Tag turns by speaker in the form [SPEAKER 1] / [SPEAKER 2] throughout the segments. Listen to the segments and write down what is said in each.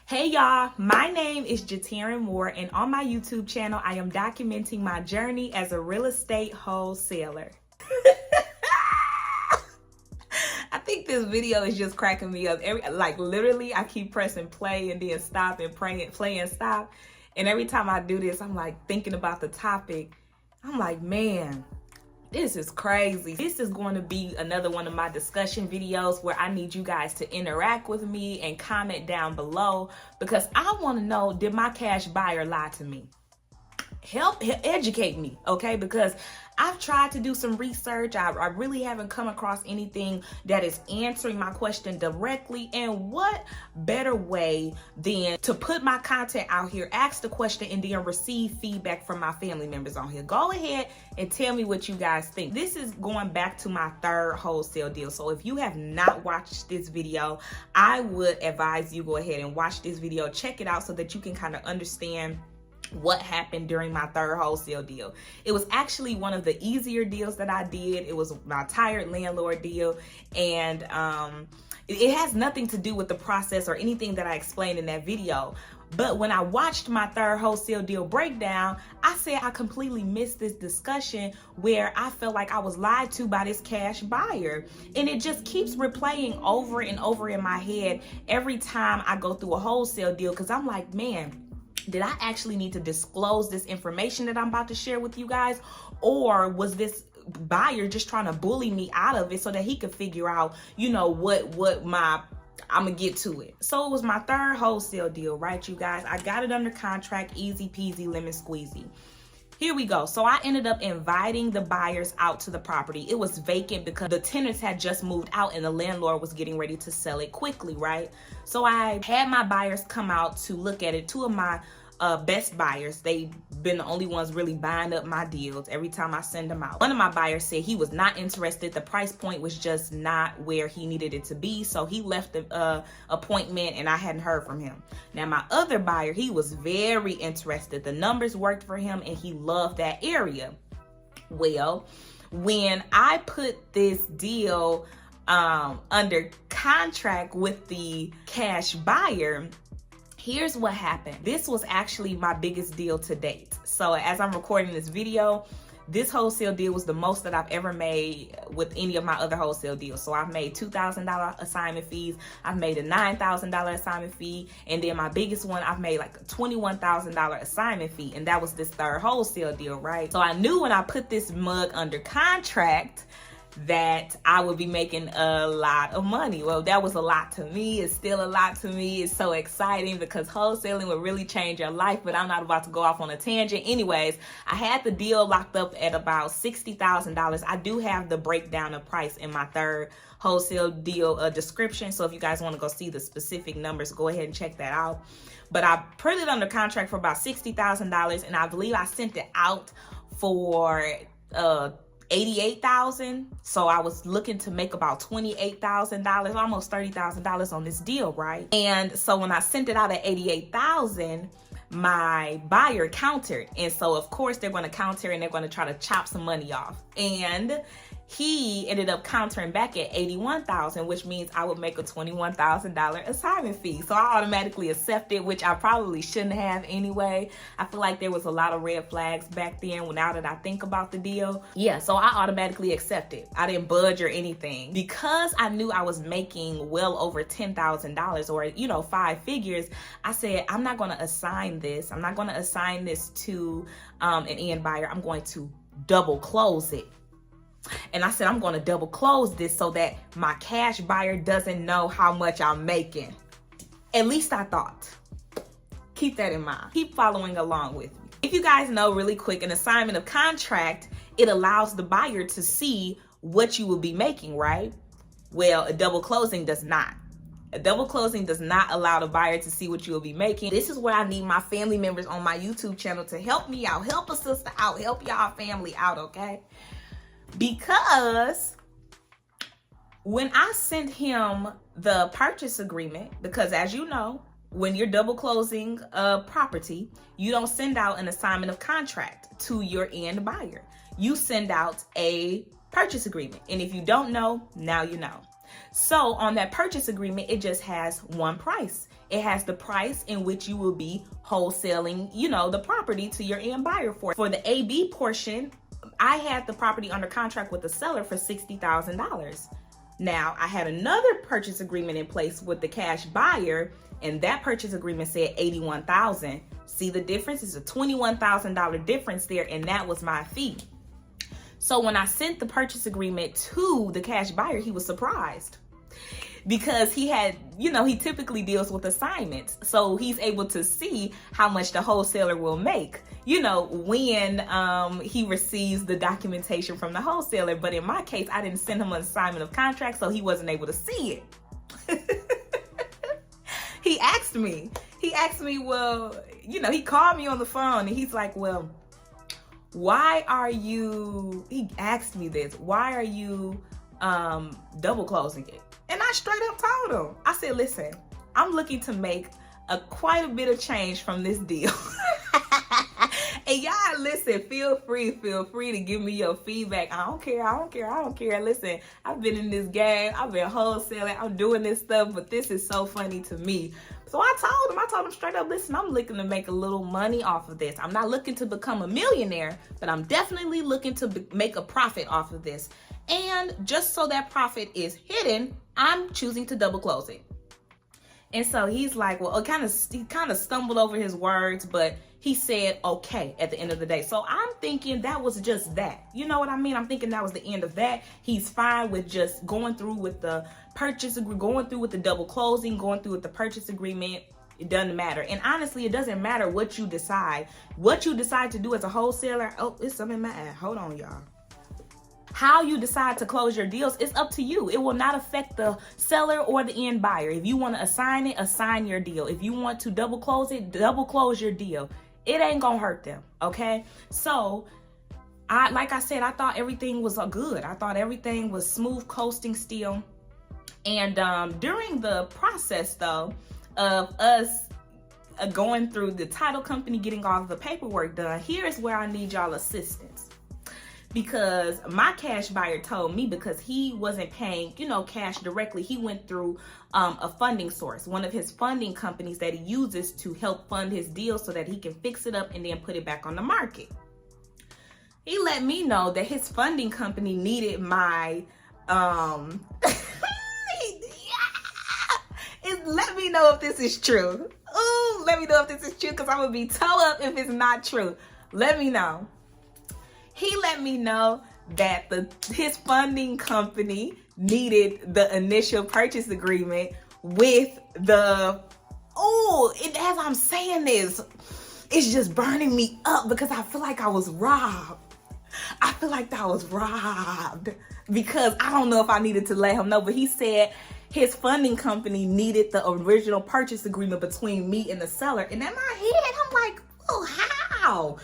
[SPEAKER 1] Hey y'all, my name is Jatarin Moore, and on my YouTube channel, I am documenting my journey as a real estate wholesaler. I think this video is just cracking me up. Literally, I keep pressing play and then stop and play and stop. And every time I do this, I'm like thinking about the topic. I'm like, man, this is crazy. This is going to be another one of my discussion videos where I need you guys to interact with me and comment down below, because I want to know, did my cash buyer lie to me? Help educate me, okay? Because I've tried to do some research. I really haven't come across anything that is answering my question directly. And what better way than to put my content out here, ask the question, and then receive feedback from my family members on here. Go ahead and tell me what you guys think. This is going back to my third wholesale deal. So if you have not watched this video, I would advise you go ahead and watch this video. Check it out so that you can kind of understand what happened during my third wholesale deal. It was actually one of the easier deals that I did. It was my tired landlord deal, and it has nothing to do with the process or anything that I explained in that video. But when I watched my third wholesale deal breakdown, I said I completely missed this discussion where I felt like I was lied to by this cash buyer. And it just keeps replaying over and over in my head every time I go through a wholesale deal, because I'm like, man, did I actually need to disclose this information that I'm about to share with you guys? Or was this buyer just trying to bully me out of it so that he could figure out, you know, I'm gonna get to it. So it was my third wholesale deal, right, you guys? I got it under contract, easy peasy, lemon squeezy. Here we go. So I ended up inviting the buyers out to the property. It was vacant because the tenants had just moved out and the landlord was getting ready to sell it quickly, right? So I had my buyers come out to look at it. Two of my best buyers, they've been the only ones really buying up my deals every time I send them out. One of my buyers said he was not interested. The price point was just not where he needed it to be. So he left the appointment and I hadn't heard from him. Now my other buyer, he was very interested. The numbers worked for him and he loved that area. Well, when I put this deal under contract with the cash buyer, here's what happened. This was actually my biggest deal to date. So as I'm recording this video, this wholesale deal was the most that I've ever made with any of my other wholesale deals. So I've made $2,000 assignment fees. I've made a $9,000 assignment fee. And then my biggest one, I've made like a $21,000 assignment fee. And that was this third wholesale deal, right? So I knew when I put this mug under contract that I would be making a lot of money. Well, that was a lot to me. It's still a lot to me. It's so exciting because wholesaling will really change your life, but I'm not about to go off on a tangent. Anyways, I had the deal locked up at about $60,000. I do have the breakdown of price in my third wholesale deal description. So if you guys want to go see the specific numbers, go ahead and check that out. But I put it under contract for about $60,000, and I believe I sent it out for $88,000. So I was looking to make about $28,000, almost $30,000 on this deal, right? And so when I sent it out at $88,000, my buyer countered. And so of course they're going to counter and they're going to try to chop some money off. And he ended up countering back at $81,000, which means I would make a $21,000 assignment fee. So I automatically accepted, which I probably shouldn't have anyway. I feel like there was a lot of red flags back then now that I think about the deal. Yeah, so I automatically accepted. I didn't budge or anything. Because I knew I was making well over $10,000 or, you know, 5 figures, I said, I'm not going to assign this. I'm not going to assign this to an end buyer. I'm going to double close it. And I said, I'm going to double close this so that my cash buyer doesn't know how much I'm making. At least I thought. Keep that in mind. Keep following along with me. If you guys know, really quick, an assignment of contract, it allows the buyer to see what you will be making, right? Well, a double closing does not. A double closing does not allow the buyer to see what you will be making. This is where I need my family members on my YouTube channel to help me out. Help a sister out. Help y'all family out, okay? Because when I sent him the purchase agreement, because as you know, when you're double closing a property, you don't send out an assignment of contract to your end buyer. You send out a purchase agreement. And if you don't know, now you know. So on that purchase agreement, it just has one price. It has the price in which you will be wholesaling, the property to your end buyer for. For the AB portion, I had the property under contract with the seller for $60,000. Now, I had another purchase agreement in place with the cash buyer, and that purchase agreement said $81,000. See the difference? It's a $21,000 difference there, and that was my fee. So when I sent the purchase agreement to the cash buyer, he was surprised because he had, he typically deals with assignments. So he's able to see how much the wholesaler will make, when he receives the documentation from the wholesaler. But in my case, I didn't send him an assignment of contract, so he wasn't able to see it. He asked me, well, he called me on the phone and he's like, well, he asked me this, why are you double closing it? And I straight up told him, I said, listen, I'm looking to make quite a bit of change from this deal. And y'all, listen, feel free to give me your feedback. I don't care. Listen, I've been in this game. I've been wholesaling. I'm doing this stuff, but this is so funny to me. So I told him straight up, listen, I'm looking to make a little money off of this. I'm not looking to become a millionaire, but I'm definitely looking to make a profit off of this. And just so that profit is hidden, I'm choosing to double close it. And so he's like, well, he kind of stumbled over his words, but he said, okay, at the end of the day. So I'm thinking that was just that. You know what I mean? I'm thinking that was the end of that. He's fine with just going through with the purchase agreement, going through with the double closing, going through with the purchase agreement. It doesn't matter. And honestly, it doesn't matter what you decide. What you decide to do as a wholesaler. Oh, it's something in my eye. Hold on, y'all. How you decide to close your deals is up to you. It will not affect the seller or the end buyer. If you want to assign it, assign your deal. If you want to double close it, double close your deal. It ain't gonna hurt them, okay? So, like I said, I thought everything was good. I thought everything was smooth coasting still. And during the process, though, of us going through the title company, getting all of the paperwork done, here's where I need y'all assistance. Because my cash buyer told me, because he wasn't paying, cash directly, he went through a funding source, one of his funding companies that he uses to help fund his deal so that he can fix it up and then put it back on the market. He let me know that his funding company needed my, let me know if this is true. Ooh, let me know if this is true, because I'm going to be toe up if it's not true. Let me know. He let me know that his funding company needed the initial purchase agreement with as I'm saying this, it's just burning me up because I feel like I was robbed. I feel like I was robbed because I don't know if I needed to let him know, but he said his funding company needed the original purchase agreement between me and the seller. And in my head, I'm like, oh, how?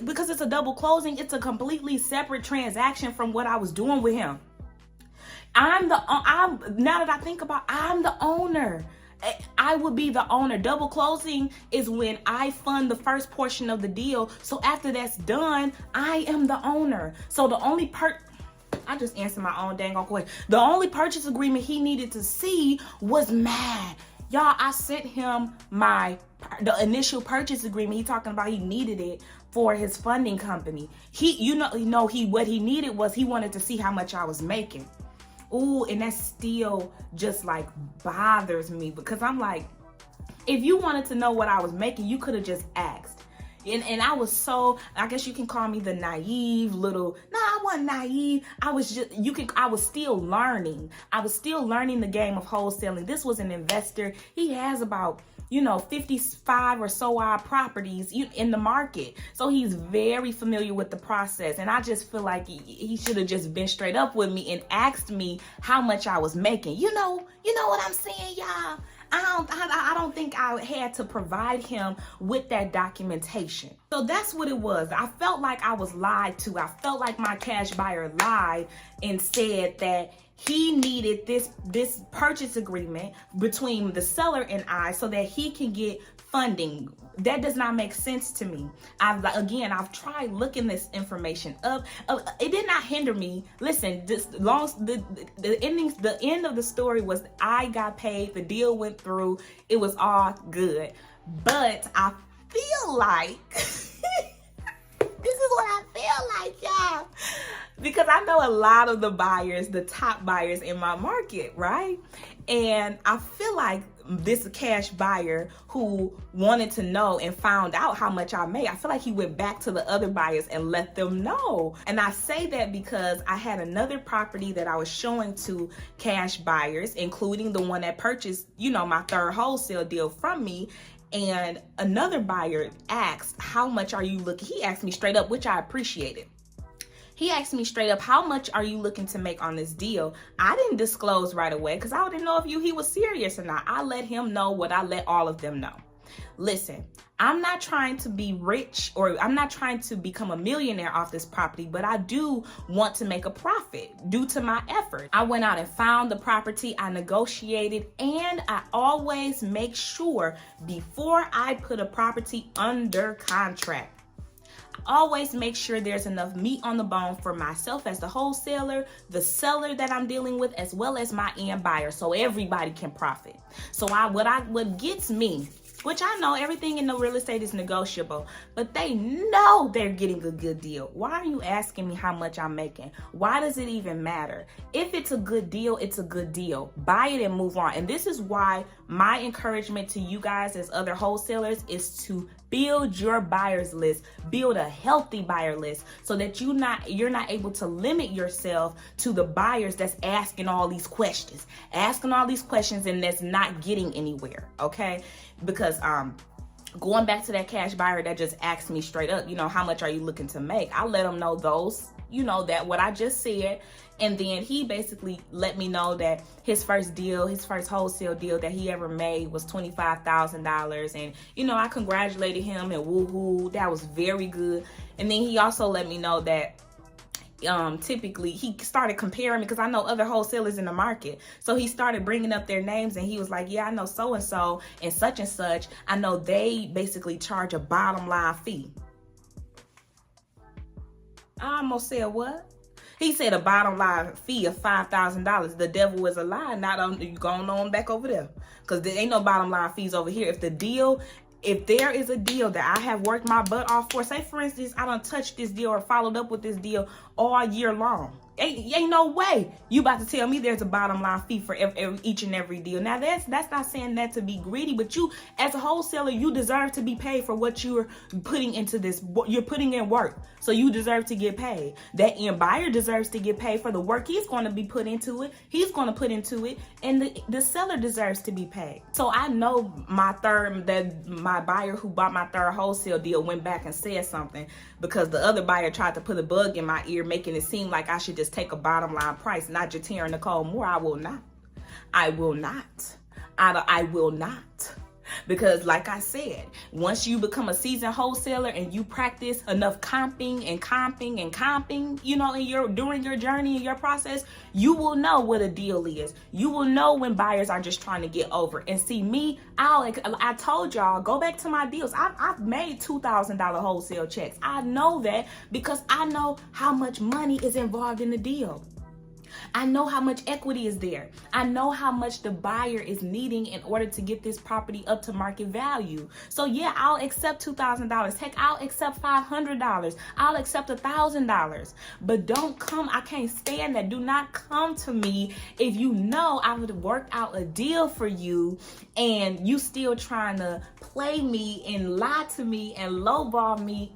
[SPEAKER 1] Because it's a double closing, it's a completely separate transaction from what I was doing with him. Now that I think about it, I'm the owner. I would be the owner. Double closing is when I fund the first portion of the deal. So after that's done, I am the owner. So the only I just answered my own dang on question. The only purchase agreement he needed to see was mine. Y'all, I sent him the initial purchase agreement. He talking about he needed it for his funding company. What he needed was he wanted to see how much I was making. Ooh, and that still just like bothers me because I'm like, if you wanted to know what I was making, you could have just asked. And I was I guess you can call me the naive little, no, I wasn't naive. I was still learning. I was still learning the game of wholesaling. This was an investor. He has about, 55 or so odd properties in the market. So he's very familiar with the process. And I just feel like he should have just been straight up with me and asked me how much I was making. You know what I'm saying, y'all? I don't think I had to provide him with that documentation. So that's what it was. I felt like I was lied to. I felt like my cash buyer lied and said that he needed this purchase agreement between the seller and I so that he can get funding. That does not make sense to me. I've tried looking this information up. It did not hinder me. Listen, the end of the story was I got paid, the deal went through, it was all good. But I feel like this is what I feel like, y'all. Because I know a lot of the buyers, the top buyers in my market, right? And I feel like this cash buyer who wanted to know and found out how much I made, I feel like he went back to the other buyers and let them know. And I say that because I had another property that I was showing to cash buyers, including the one that purchased, my third wholesale deal from me. And another buyer asked, how much are you looking? He asked me straight up, which I appreciated. He asked me straight up, how much are you looking to make on this deal? I didn't disclose right away because I didn't know if he was serious or not. I let him know what I let all of them know. Listen, I'm not trying to be rich, or I'm not trying to become a millionaire off this property, but I do want to make a profit due to my effort. I went out and found the property, I negotiated, and I always make sure before I put a property under contract, always make sure there's enough meat on the bone for myself as the wholesaler, the seller that I'm dealing with, as well as my end buyer, so everybody can profit. So what gets me, which I know everything in the real estate is negotiable, but they know they're getting a good deal. Why are you asking me how much I'm making? Why does it even matter? If it's a good deal, it's a good deal. Buy it and move on. And this is why my encouragement to you guys as other wholesalers is to build your buyers list, build a healthy buyer list so that you're not able to limit yourself to the buyers that's asking all these questions and that's not getting anywhere, okay? Because going back to that cash buyer that just asked me straight up, how much are you looking to make? I let them know those, that what I just said. And then he basically let me know that his first wholesale deal that he ever made was $25,000. And, I congratulated him and woohoo, that was very good. And then he also let me know that typically he started comparing me because I know other wholesalers in the market. So he started bringing up their names and he was like, yeah, I know so-and-so and such. I know they basically charge a bottom line fee. I almost said what? He said a bottom line fee of $5,000. The devil is a lie. Not on you going on back over there, because there ain't no bottom line fees over here. If there is a deal that I have worked my butt off for, say for instance, I done touched this deal or followed up with this deal all year long. Ain't no way you about to tell me there's a bottom line fee for each and every deal. Now that's not saying that to be greedy, but you as a wholesaler, you deserve to be paid for what you're putting into this. You're putting in work, so you deserve to get paid. That end buyer deserves to get paid for the work he's going to be put into it. He's going to put into it, and the seller deserves to be paid. So I know my buyer who bought my third wholesale deal went back and said something because the other buyer tried to put a bug in my ear, making it seem like I should just take a bottom line price, not Jatera Nicole Moore. I will not. I will not. Because like I said, once you become a seasoned wholesaler and you practice enough comping, during your journey and your process, you will know what a deal is. You will know when buyers are just trying to get over. And see me, I told y'all, go back to my deals. I've made $2,000 wholesale checks. I know that because I know how much money is involved in the deal. I know how much equity is there. I know how much the buyer is needing in order to get this property up to market value. So yeah, I'll accept $2,000. Heck, I'll accept $500. I'll accept $1,000. But don't come, I can't stand that. Do not come to me if you know I would have worked out a deal for you and you still trying to play me and lie to me and lowball me.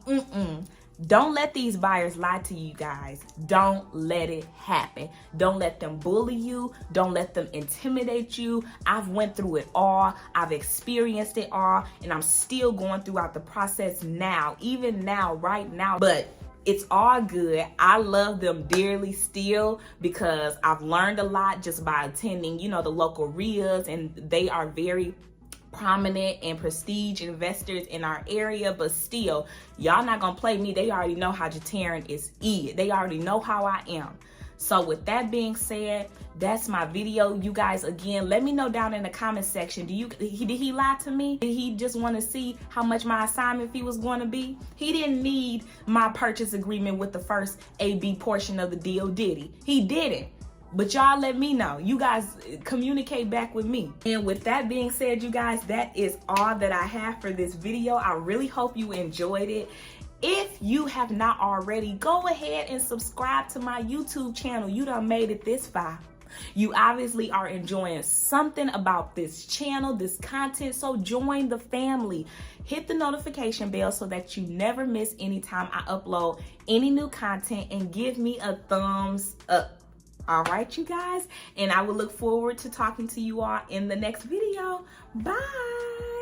[SPEAKER 1] Don't let these buyers lie to you guys. Don't let it happen. Don't let them bully you. Don't let them intimidate you. I've went through it all. I've experienced it all, and I'm still going throughout the process now, even now, right now. But it's all good. I love them dearly still because I've learned a lot just by attending, the local RIAs, and they are very prominent and prestige investors in our area. But still, y'all not gonna play me. They already know how Jateran is. They already know how I am. So with that being said, that's my video. You guys, again, let me know down in the comment section. Did he lie to me? Did he just want to see how much my assignment fee was going to be? He didn't need my purchase agreement with the first AB portion of the deal, did he? He didn't. But y'all let me know. You guys communicate back with me. And with that being said, you guys, that is all that I have for this video. I really hope you enjoyed it. If you have not already, go ahead and subscribe to my YouTube channel. You done made it this far. You obviously are enjoying something about this channel, this content, so join the family. Hit the notification bell so that you never miss any time I upload any new content, and give me a thumbs up. All right, you guys, and I will look forward to talking to you all in the next video. Bye.